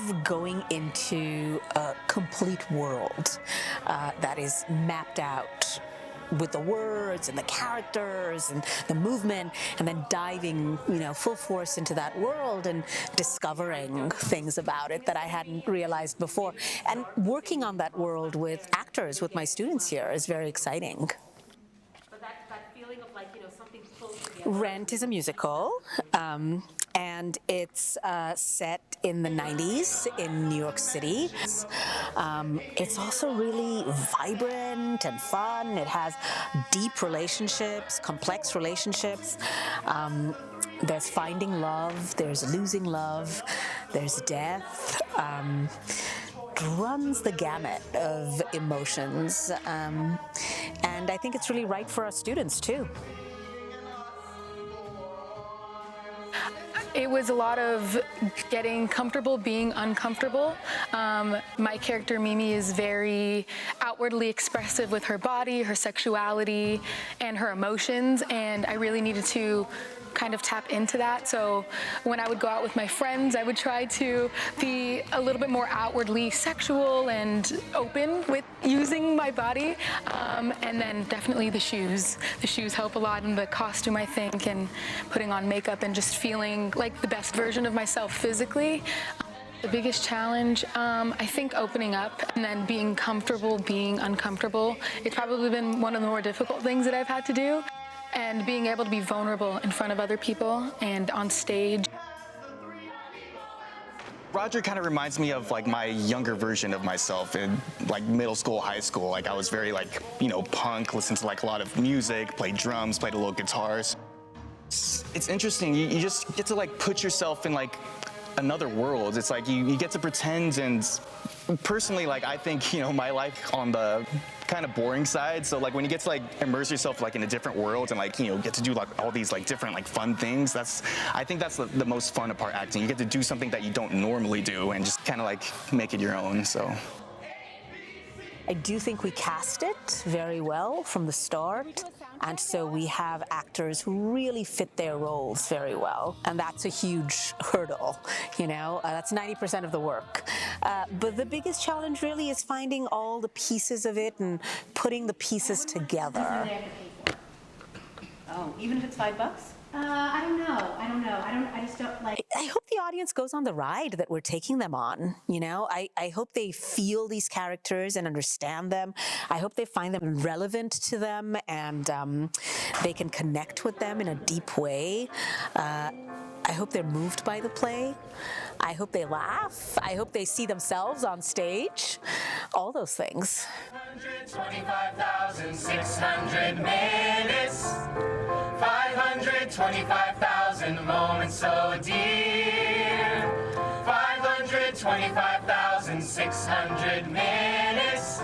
love going into a complete world that is mapped out with the words and the characters and the movement, and then diving, full force into that world and discovering things about it that I hadn't realized before. And working on that world with actors, with my students here, is very exciting. But that feeling of something close together. Rent is a musical, and it's set in the 90s in New York City. It's also really vibrant and fun. It has deep relationships, complex relationships. There's finding love, there's losing love, there's death. It runs the gamut of emotions, and I think it's really right for our students too. It was a lot of getting comfortable being uncomfortable. My character Mimi is very outwardly expressive with her body, her sexuality, and her emotions, and I really needed to kind of tap into that. So when I would go out with my friends, I would try to be a little bit more outwardly sexual and open with using my body. And then definitely the shoes. The shoes help a lot in the costume, I think, and putting on makeup and just feeling like the best version of myself physically. The biggest challenge, I think opening up and then being comfortable being uncomfortable. It's probably been one of the more difficult things that I've had to do. And being able to be vulnerable in front of other people and on stage. Roger kind of reminds me of my younger version of myself in middle school, high school. I was very punk, listened to a lot of music, played drums, played a little guitars. It's interesting. You just get to put yourself in another world. It's you get to pretend, and personally, I think my life on the kind of boring side. So when you get to immerse yourself in a different world and get to do all these different fun things, I think that's the most fun part of acting. You get to do something that you don't normally do and just kind of make it your own. So I do think we cast it very well from the start, and so we have actors who really fit their roles very well, and that's a huge hurdle, that's 90% of the work. But the biggest challenge really is finding all the pieces of it and putting the pieces together. Oh, even if it's $5? I don't know. I just don't like. I hope the audience goes on the ride that we're taking them on. I hope they feel these characters and understand them. I hope they find them relevant to them, and they can connect with them in a deep way. I hope they're moved by the play. I hope they laugh. I hope they see themselves on stage. All those things. 125,600 minutes. 525,000 moments so dear. 525,600 minutes.